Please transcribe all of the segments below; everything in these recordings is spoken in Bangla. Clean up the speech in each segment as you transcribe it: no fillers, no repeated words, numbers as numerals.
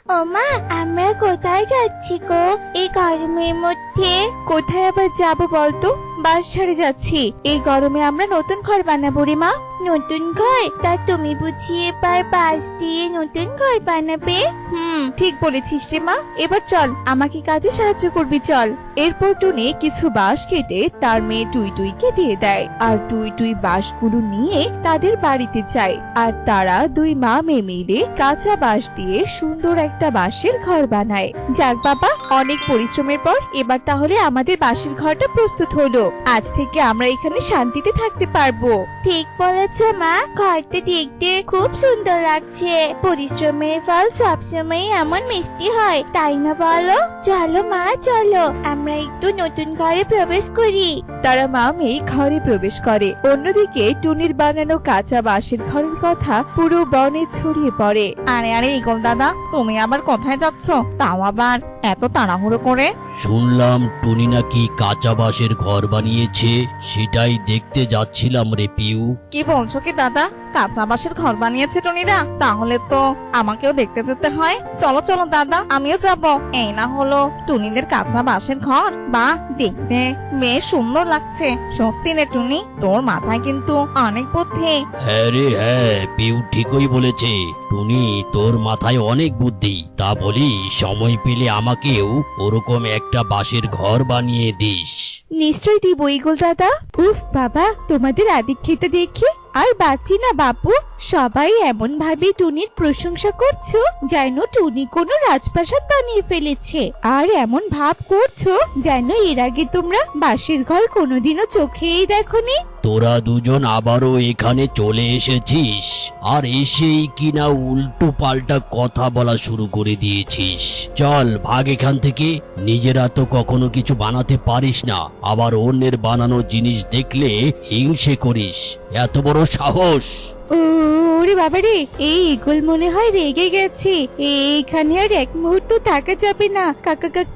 ওমা, আমরা কোথায় যাচ্ছি গো এই গরমের মধ্যে? কোথায় আবার যাবো বলতো? বাস ছেড়ে যাচ্ছি। এই গরমে আমরা নতুন ঘর বানাবো রে মা। নতুন ঘর? তা তুমি বুঝিয়ে এবার বাঁশ দিয়ে নতুন ঘর বানাবে? ঠিক বলেছিস রে মা। এবার চল, আমাকে কাজে সাহায্য করবি, চল। এরপর টুনি কিছু বাঁশ কেটে তার মেয়ে টুই টুইকে দিয়ে দেয়, আর টুই টুই বাঁশগুলো নিয়ে তাদের বাড়িতে যায়। আর তারা দুই মা মেয়ে মিলে কাঁচা বাঁশ দিয়ে সুন্দর একটা বাঁশের ঘর বানায়। যাক বাবা, অনেক পরিশ্রমের পর এবার তাহলে আমাদের বাঁশের ঘরটা প্রস্তুত হলো। আজ থেকে আমরা এখানে শান্তিতে থাকতে পারবো। ঠিক বলেছ মা, ঘরটা দেখতে খুব সুন্দর লাগছে। পরিশ্রমের ফল সবসময় এমন মিষ্টি হয়, তাই না বলো? চলো মা, চলো আমরা একটু নতুন ঘরে প্রবেশ করি। তারা মা মেয়ে ঘরে প্রবেশ করে। অন্যদিকে টুনির বানানো কাঁচা বাঁশের ঘরের কথা পুরো বনে ছড়িয়ে পড়ে। আরে আরে ইগল দাদা, তুমি আবার কোথায় যাচ্ছ? তাও আবার এত তাড়াহুড়ো করে? শুনলাম টুনি নাকি কাঁচা বাঁশের ঘর বানিয়েছে, সেটাই দেখতে যাচ্ছিলাম রে পিউ। কি বলছো কি দাদা? কাঁচা বাঁশের ঘর বানিয়েছে টুনিরা? তাহলে তো আমাকেও দেখতে যেতে হয়। চলো চলো দাদা, আমিও যাব। এই না হলো টুনিদের কাঁচা বাঁশের ঘর। বাহ, দেখতে বেশ সুন্দর লাগছে। সত্যি রে টুনি, তোর মাথায় কিন্তু অনেক বুদ্ধি। হ্যাঁ রে হ্যাঁ, পিউ ঠিকই বলেছে। টুনি, তোর মাথায় অনেক বুদ্ধি। তা বলি, সময় পেলে আমাকেও ওরকম একটা বাঁশের ঘর বানিয়ে দিস। নিশ্চয় দিব ইগল দাদা। উফ বাবা, তোমাদের আদিক্ষেতা দেখে আর বাঁচি না বাপু। সবাই এমন ভাবে টুনির প্রশংসা করছো যেন টুনি কোনো রাজপ্রাসাদ বানিয়ে ফেলেছে, আর এমন ভাব করছো যেন এর আগে তোমরা বাঁশের ঘর কোনোদিনও চোখেই দেখোনি। তোরা দুজন আবারও এখানে চলে এসেছিস, আর এসেই কিনা উল্টো পাল্টা কথা বলা শুরু করে দিয়েছিস। চল ভাগ এখান থেকে। নিজেরা তো কখনো কিছু বানাতে পারিস না, আবার অন্যের বানানো জিনিস দেখলে হিংসে করিস। এত বড় সাহস! ওরে বাবা রে, এই ইগল মনে হয় রেগে গেছে। এইখানে আর এক মুহূর্ত থাকা যাবে না।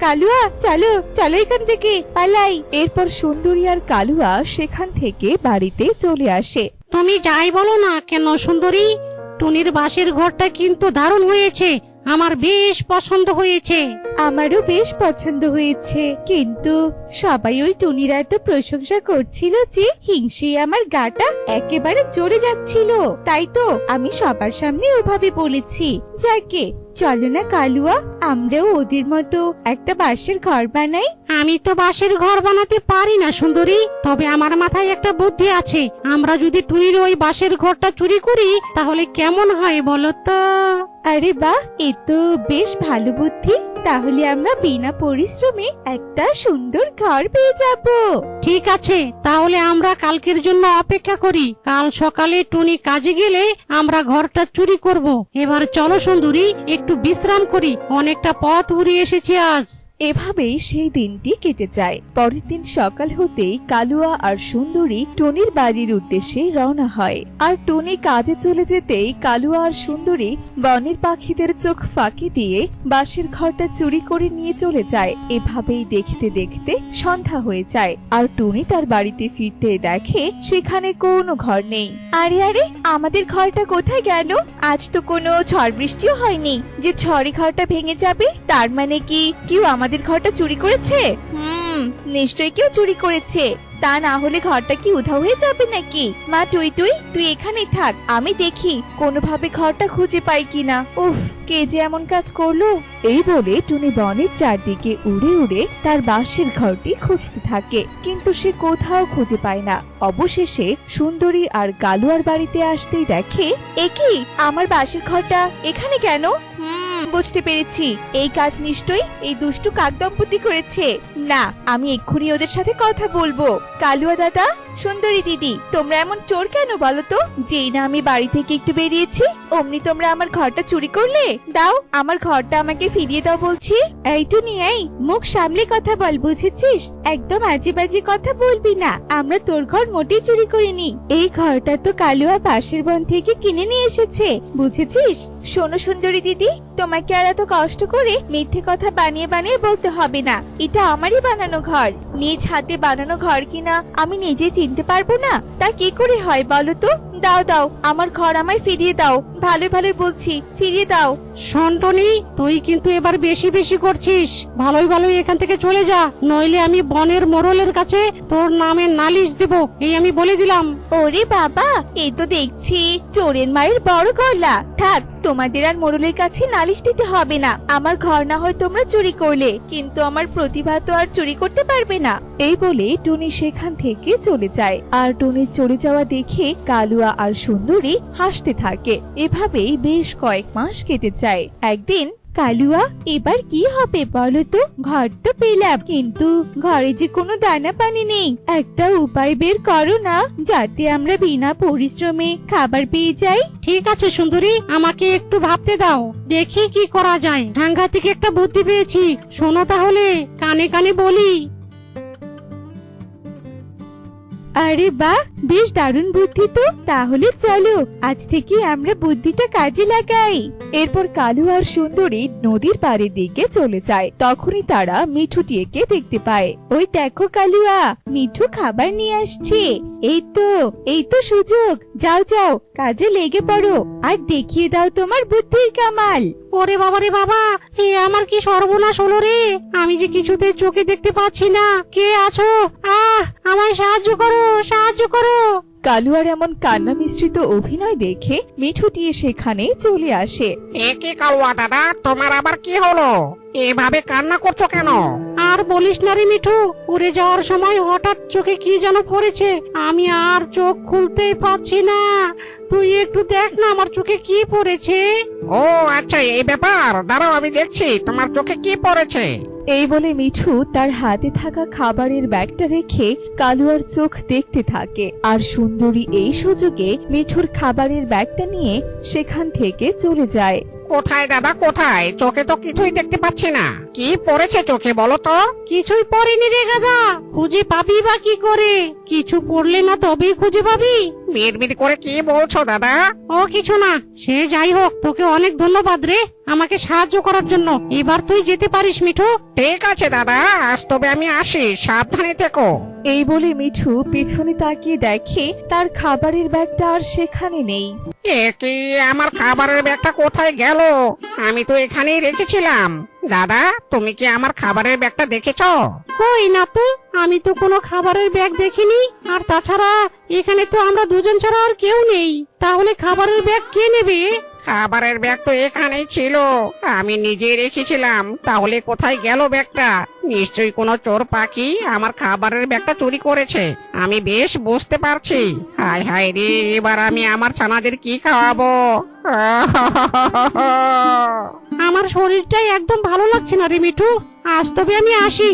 কালুয়া, চলো চলো এখান থেকে পালাই। এরপর সুন্দরী আর কালুয়া সেখান থেকে বাড়িতে চলে আসে। তুমি যাই বলো না কেন সুন্দরী, টুনির বাঁশের ঘরটা কিন্তু দারুণ হয়েছে। আমার বেশ পছন্দ হয়েছে। আমারও বেশ পছন্দ হয়েছে, কিন্তু সবাই ওই টুনির এত প্রশংসা করছিল যে হিংসে আমার গাটা একেবারে জ্বলে যাচ্ছিল। তাই তো আমি সবার সামনে ওভাবে বলেছি। যাকে চলো না কালুয়া, আমরাও ওদের মতো একটা বাঁশের ঘর বানাই। আমি তো বাঁশের ঘর বানাতে পারি না সুন্দরী, তবে আমার মাথায় একটা বুদ্ধি আছে। আমরা যদি টুনির ওই বাঁশের ঘরটা চুরি করি তাহলে কেমন হয় বলো তো? আরে বাহ, এ তো বেশ ভালো বুদ্ধি। তাহলে আমরা বিনা পরিশ্রমে একটা সুন্দর ঘর পেয়ে যাব। ঠিক আছে, তাহলে আমরা কালকের জন্য অপেক্ষা করি। কাল সকালে টুনি কাজে গেলে আমরা ঘরটা চুরি করব। এবার চলো সুন্দরী, একটু বিশ্রাম করি, অনেকটা পথ ঘুরে এসেছি আজ। এভাবেই সেই দিনটি কেটে যায়। পরের দিন সকাল হতেই কালুয়া আর সুন্দরী টুনির বাড়ির উদ্দেশ্যে রওনা হয়। আর টুনি কাজে চলে যেতেই কালুয়া আর সুন্দরী বনের পাখিদের চোখ ফাঁকি দিয়ে বাঁশের ঘরটা চুরি করে নিয়ে চলে যায়। এভাবেই দেখতে দেখতে সন্ধ্যা হয়ে যায়, আর টুনি তার বাড়িতে ফিরতে দেখে সেখানে কোনো ঘর নেই। আরে আরে, আমাদের ঘরটা কোথায় গেল? আজ তো কোনো ঝড় বৃষ্টিও হয়নি যে ঝড়ে ঘরটা ভেঙে যাবে। তার মানে কি কেউ আমাদের ঘরটা চুরি করেছে? নিশ্চয়ই কেউ চুরি করেছে। তা না হলে ঘরটা কি উধাও হয়ে যাবে নাকি? মা টুই টুই, তুই এখানেই থাক, আমি দেখি কোনোভাবে ঘরটা খুঁজে পাই কিনা। উফ, কে যে এমন কাজ করলো? এই বলে টুনি বনের চারদিকে উড়ে উড়ে তার বাঁশের ঘরটি খুঁজতে থাকে, কিন্তু সে কোথাও খুঁজে পায় না। অবশেষে সুন্দরী আর কালুয়ার বাড়িতে আসতেই দেখে, এ কি, আমার বাঁশের ঘরটা এখানে কেন? বুঝতে পেরেছি, এই কাজ নিশ্চয়ই এই দুষ্টু কাক দম্পতি করেছে। না, আমি এক্ষুনি ওদের সাথে কথা বলবো। কালুয়া দাদা, সুন্দরী দিদি, তোমরা এমন চোর কেন বলো তো? যেই না আমি বাড়ি থেকে একটু বেরিয়েছি অমনি তোমরা আমার ঘরটা চুরি করলে। দাও, আমার ঘরটা আমাকে ফিরিয়ে দাও বলছি। এই টুনি, এই মুখ সামলে কথা বল, বুঝেছিস? একদম আজে বাজে কথা বলবি না। আমরা তোর ঘর মোটেই চুরি করিনি। এই ঘরটা তো কালুয়া পাশের বন থেকে কিনে নিয়ে এসেছে, বুঝেছিস? শোনো সুন্দরী দিদি, তোমাকে আর এত কষ্ট করে মিথ্যে কথা বানিয়ে বানিয়ে বলতে হবে না। এটা আমারই বানানো ঘর। নিজ হাতে বানানো ঘর কিনা আমি নিজে চিনতে পারবো না? তা কি করে হয় বলো তো? দাও দাও, আমার ঘর আমায় ফিরিয়ে দাও, ভালো ভালো বলছি, ফিরিয়ে দাও। শোন টনি, তুই কিন্তু এবার বেশি বেশি করছিস। ভালোই ভালোই এখান থেকে চলে যা, নইলে আমি বনের মোড়লের কাছে তোর নামে নালিশ দেব, এই আমি বলে দিলাম। ওরে বাবা, এই তো দেখছি চোরের মায়ের বড় গলা। থাক, তোমাদের আর মোড়লের কাছে নালিশ দিতে হবে না। আমার ঘর না হয় তোমরা চুরি করলে, কিন্তু আমার প্রতিভা তো আর চুরি করতে পারবে না। এই বলে টুনি সেখান থেকে চলে যায়। আর টুনির চলে যাওয়া দেখে কালুয়া আর সুন্দরী হাসতে থাকে। এভাবেই বেশ কয়েক মাস কেটে যায়। একদিন কালুয়া, এবার কি হবে বলো তো? ঘর তো পেলাম, কিন্তু ঘরে যে কোনো দানা পানি নেই। একটা উপায় বের করো না, যাতে আমরা বিনা পরিশ্রমে খাবার পেয়ে যাই। ঠিক আছে সুন্দরী, আমাকে একটু ভাবতে দাও, দেখি কি করা যায়। সাংঘাতিক একটা বুদ্ধি পেয়েছি, শোনো তাহলে, কানে কানে বলি। আরে বাহ, বেশ দারুণ বুদ্ধি তো। তাহলে চলো আজ থেকে আমরা বুদ্ধিটা কাজে লাগাই। এরপর কালু আর সুন্দরী নদীর পাড়ের দিকে চলে যায়। তখনই তারা মিঠু টিয়েকে দেখতে পায়। ওই দেখো কালুয়া, মিঠু খাবার নিয়ে আসছে। এই তো সুযোগ, যাও যাও, কাজে লেগে পড়ো আর দেখিয়ে দাও তোমার বুদ্ধির কামাল। ওরে বাবা রে বাবা, এ আমার কি সর্বনাশ হলো রে! আমি যে কিছুতে চোখে দেখতে পাচ্ছি না। কে আছো? আমায় সাহায্য করো, সাহায্য করো। কালুয়ার এমন কান্না মিশ্রিত অভিনয় দেখে মিঠু টিয়ে সেখানে চলে আসে। কি কালুয়া দাদা, তোমার আবার কি হলো? এভাবে কান্না করছো কেন? আর বলিস না রে মিঠু, উড়ে যাওয়ার সময় হঠাৎ চোখে কি যেন পড়েছে, আমি আর চোখ খুলতেই পাচ্ছি না। তুই একটু দেখ না আমার চোখে কি পড়েছে। ও আচ্ছা, এই ব্যাপার, দাঁড়াও আমি দেখছি তোমার চোখে কি পড়েছে। এই বলে মিঠু তার হাতে থাকা খাবারের ব্যাগটা রেখে কালুয়ার চোখ দেখতে থাকে। আর সুন্দরী এই সুযোগে মিঠুর খাবারের ব্যাগটা নিয়ে সেখান থেকে চলে যায়। কোথায় দাদা, কোথায়? চোখে তো কিছুই দেখতে পাচ্ছি না। কি পড়েছে চোখে বলো তো? কিছুই পড়েনি রে গাধা, খুঁজে পাবি বা কি করে? কিছু পড়লে না তবেই খুঁজে পাবি। বিড়বিড় করে কি বলছো দাদা? ও কিছু না, সে যাই হোক, তোকে অনেক ধন্যবাদ রে আমাকে সাহায্য করার জন্য। এবার তুই যেতে পারিস মিঠু। ঠিক আছে দাদা, আজ তবে আমি আসি, সাবধানে থেকো। এই বলে মিঠু পিছনে তাকিয়ে দেখে তার খাবারের ব্যাগটা আর সেখানে নেই। কি, আমার খাবারের ব্যাগটা কোথায় গেল? আমি তো এখানেই রেখেছিলাম। দাদা, তুমি কি আমার খাবারের ব্যাগটা দেখেছো? কই না তো, আমি তো কোনো খাবারের ব্যাগ দেখিনি। আর তাছাড়া এখানে তো আমরা দুজন ছাড়া আর কেউ নেই। তাহলে খাবারের ব্যাগ কে নেবে? খাবারের ব্যাগ তো এখানেই ছিল, আমি নিজে রেখেছিলাম। তাহলে কোথায় গেল ব্যাগটা? নিশ্চয়ই কোনো চোর পাখি আমার খাবারের ব্যাগটা চুরি করেছে, আমি বেশ বুঝতে পারছি। হায় হায় রে, এবার আমি আমার ছানাদের কি খাওয়াবো? আমার শরীরটাই একদম ভালো লাগছে না রে মিঠু, আজ তবে আমি আসি।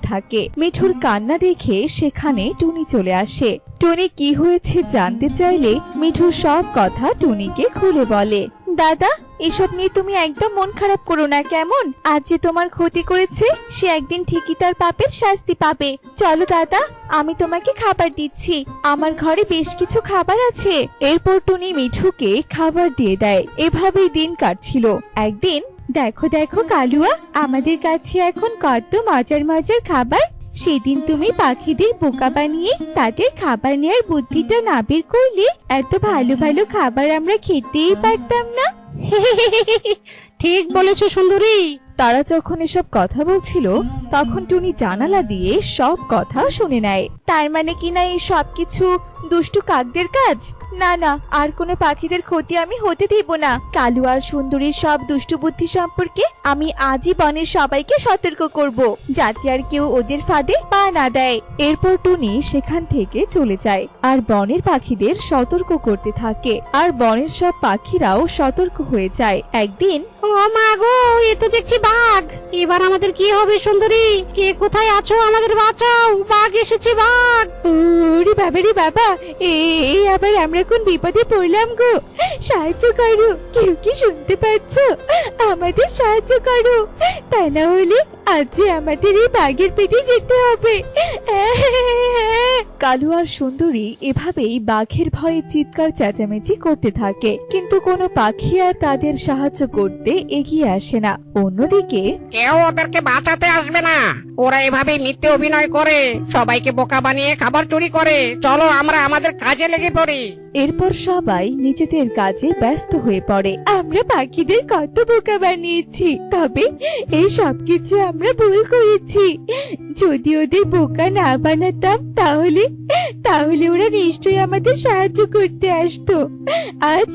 থাকে মিঠুর কান্না দেখে সেখানে টুনি চলে আসে। টুনি কি হয়েছে জানতে চাইলে মিঠু সব কথা টুনিকে খুলে বলে। দাদা, এসব নিয়ে তুমি একদম মন খারাপ করো না কেমন? আজ যে তোমার ক্ষতি করেছে সে একদিন ঠিকই তার পাপের শাস্তি পাবে। চলো দাদা, আমি তোমাকে খাবার দিচ্ছি, আমার ঘরে বেশ কিছু খাবার আছে। এরপর টুনি মিঠুকে খাবার দিয়ে দেয়। এভাবেই দিন কাটছিল। একদিন, দেখো দেখো কালুয়া, আমাদের কাছে এখন কত মজার মজার খাবার। সেদিন তুমি পাখিদের বোকা বানিয়ে তাদের খাবার নেওয়ার বুদ্ধিটা না বের করলে এত ভালো ভালো খাবার আমরা খেতেই পারতাম না। ঠিক বলেছো সুন্দরী। তারা যখন এসব কথা বলছিল তখন টুনি জানালা দিয়ে সব কথা শুনে নেয়। তার মানে কিনা এই সব কিছু দুষ্টু কাকদের কাজ? না না, আর কোনো পাখিদের ক্ষতি আমি হতে দেব না। কালু আর সুন্দরীর সব দুষ্টু বুদ্ধি সম্পর্কে আমি আজই বনের সবাইকে সতর্ক করব, যাতে আর কেউ ওদের ফাঁদে পা না দেয়। এরপর টুনি সেখান থেকে চলে যায় আর বনের পাখিদের সতর্ক করতে থাকে। আর বনের সব পাখিরাও সতর্ক হয়ে যায়। একদিন, ও মা গো, এ তো দেখছি বাঘ। এবার আমাদের কি হবে সুন্দরী? কে কোথায় আছো, আমাদের বাঁচাও, বাঘ এসেছে, বাঘ। ওরে বাবা রে বাবা, এই আবার আমরা কোন বিপদে পড়লাম গো? সাহায্য করো, কেউ কি শুনতে পাচ্ছ? আমাদের সাহায্য করো, তা না হলে আজ যে আমাদের এই বাঘের পেটে যেতে হবে। কালু আর সুন্দরী এভাবেই বাঘের ভয়ে চিৎকার চেঁচামেচি করতে থাকে, কিন্তু কোনো পাখি আর তাদের সাহায্য করতে এগিয়ে আসে না। অন্যদিকে কেউ ওদেরকে বাঁচাতে আসবে না। ওরা এভাবে মিথ্যে অভিনয় করে সবাইকে বোকা বানিয়ে খাবার চুরি করে। চলো আমরা আমাদের কাজে লেগে পড়ি। এরপর সবাই নিজেদের কাজে ব্যস্ত হয়ে পড়ে। আমরা পাখিদের কত বোকা বানিয়েছি, তবে এই সবকিছু আমরা ভুল করেছি। যদি ওদের বোকা না বানাতাম তাহলে তাহলে ওরা নিশ্চয়ই আমাদের সাহায্য করতে আসতো। আজ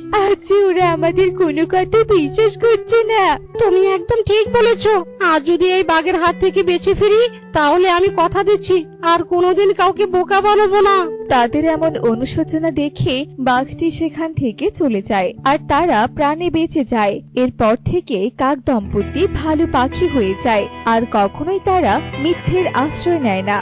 যে ওরা আমাদের কোনো কথা বিশ্বাস করছে না। তুমি একদম ঠিক বলেছো। আজ যদি এই বাঘের হাত থেকে বেঁচে ফিরি তাহলে আমি কথা দিচ্ছি আর কোনোদিন কাউকে বোকা বানাবো না। তাদের এমন অনুশোচনা দেখে বাঘটি সেখান থেকে চলে যায় আর তারা প্রাণে বেঁচে যায়। এরপর থেকে কাক দম্পতি ভালো পাখি হয়ে যায় আর কখনোই তারা মিথ্যের আশ্রয় নেয় না।